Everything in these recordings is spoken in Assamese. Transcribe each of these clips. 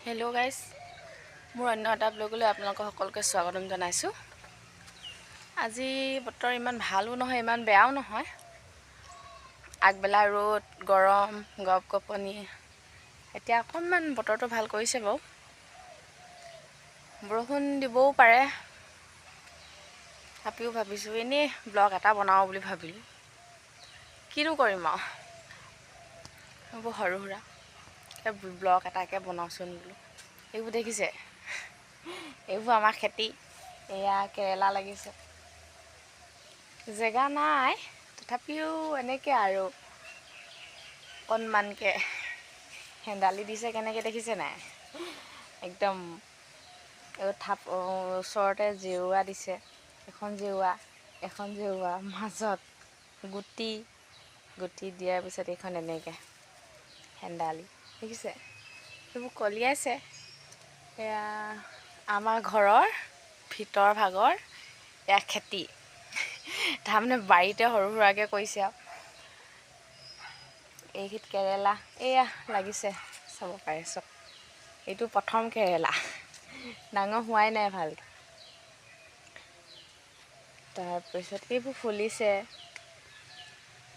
হেল্ল' গাইজ, মোৰ অন্য এটা ব্লগলৈ আপোনালোকক সকলোকে স্বাগতম জনাইছোঁ। আজি বতৰ ইমান ভালো নহয়, ইমান বেয়াও নহয়। আগবেলা ৰ'দ, গৰম, গপগপনি। এতিয়া অকণমান বতৰটো ভাল কৰিছে বাৰু। বৰষুণ দিবও পাৰে। তথাপিও ভাবিছোঁ এনেই ব্লগ এটা বনাওঁ বুলি ভাবিলোঁ। কিনো কৰিম আৰু এইবোৰ সৰু সুৰা ব্লগ এটাকে বনাওঁচোন বোলো। এইবোৰ দেখিছে, এইবোৰ আমাৰ খেতি। এয়া কেৰেলা লাগিছে। জেগা নাই, তথাপিও এনেকৈ আৰু অকণমানকৈ হেন্দালি দিছে। কেনেকৈ দেখিছে নাই? একদম ওচৰতে জেওৰা দিছে। এখন জেওৰা মাজত গুটি দিয়াৰ পিছত এইখন এনেকৈ হেন্দালি দেখিছে। সেইবোৰ কলিয়াইছে। এয়া আমাৰ ঘৰৰ ভিতৰ ভাগৰ এয়া খেতি। তাৰমানে বাৰীতে সৰু সুৰাকৈ কৰিছে আৰু। এইখিত কেৰেলা এয়া লাগিছে, চাব পাৰে চব। এইটো প্ৰথম কেৰেলা, ডাঙৰ হোৱাই নাই ভালকৈ। তাৰপিছত এইবোৰ ফুলিছে,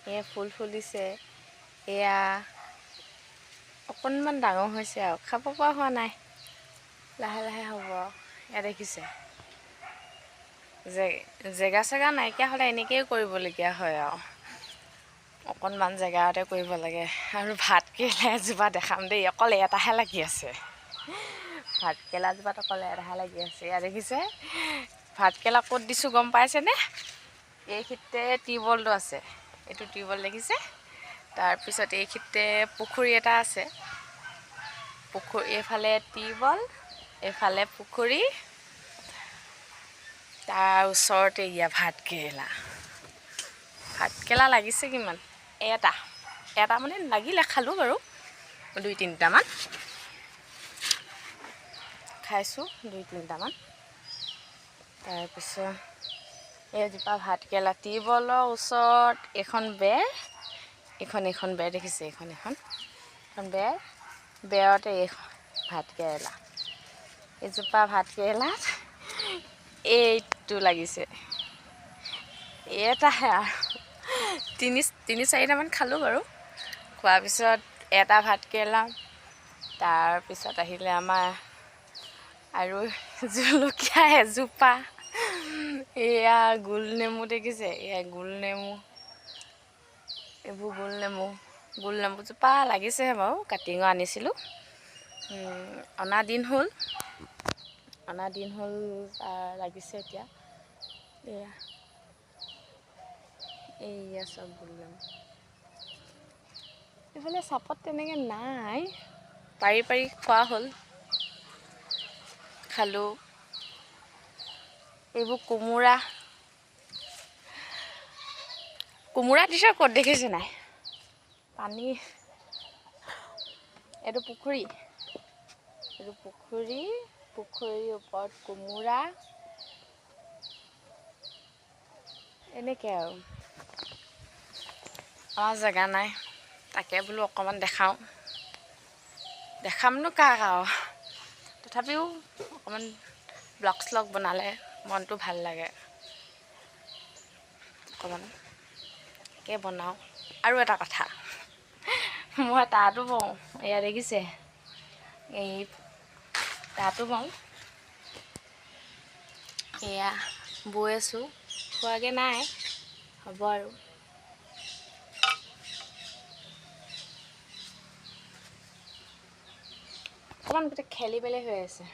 এয়া ফুল ফুলিছে। এয়া অকণমান ডাঙৰ হৈছে আৰু খাব পৰা হোৱা নাই, লাহে লাহে হ'ব। এয়া দেখিছে, জেগা চেগা নাইকিয়া হ'লে এনেকৈয়ে কৰিবলগীয়া হয় আৰু। অকণমান জেগাতে কৰিব লাগে। আৰু ভাতকেৰেলা এজোপা দেখাম দেই, অকল এটাহে লাগি আছে। ভাতকেৰেলাজোপাত অকল এটাহে লাগি আছে। এয়া দেখিছে, ভাতকেৰেলা ক'ত দিছোঁ গম পাইছেনে? এইখিতে টিউবৱেলটো আছে, এইটো টিউবৱেল দেখিছে। তাৰপিছত এইখিতে পুখুৰী এটা আছে। এইফালে টিউবৱেল, এইফালে পুখুৰী, তাৰ ওচৰতে এয়া ভাতকেৰেলা লাগিছে কিমান? এটা মানে লাগিলে, খালোঁ বাৰু 2-3টামান খাইছোঁ, 2-3টামান। তাৰপিছত এইজোপা ভাতকেৰেলা, টিউবৱেলৰ ওচৰত এখন বেৰ, এইখন বেৰ দেখিছে। এখন বেৰতে এইখন ভাতকেৰেলা। এজোপা ভাতকেৰেলাত এইটো লাগিছে। এটাহে আৰু 3-4টামান খালোঁ বাৰু। খোৱাৰ পিছত এটা ভাতকেৰেলা। তাৰপিছত আহিলে আমাৰ আৰু জলকীয়া এজোপা। এয়া গোল নেমু দেখিছে, এয়া গোল নেমু। এইবোৰ গোল নেমুজোপা লাগিছেহে বাৰু, কাটিঙো আনিছিলোঁ। অনা দিন হ'ল, লাগিছে এতিয়া। এয়া চব গোল নেমু। এইফালে চাপত তেনেকৈ নাই, পাৰি খোৱা হ'ল, খালোঁ। এইবোৰ কোমোৰা দিছে ক'ত দেখিছে নাই? পানী, এইটো পুখুৰীৰ ওপৰত কোমোৰা। এনেকৈ আৰু আমাৰ জেগা নাই, তাকে বোলো অকণমান দেখামনো কাক আৰু। তথাপিও অকণমান ব্লগ শ্লগ বনালে মনটো ভাল লাগে। অকণমান তাকে বনাওঁ। আৰু এটা কথা, মই তাঁতো বওঁ। এয়া দেখিছে, এই তাঁতো বওঁ। এয়া বৈ আছোঁ, হোৱাগৈ নাই, হ'ব আৰু। অকণমান গোটেই খেলি মেলি হৈ আছে,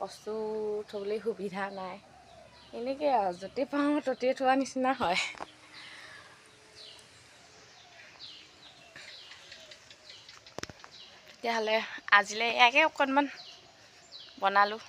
বস্তু থ'বলৈ সুবিধা নাই। এনেকৈ আৰু য'তে পাওঁ ত'তেই থোৱা নিচিনা হয়। তেতিয়াহ'লে আজিলৈ এয়াকে অকণমান বনালোঁ।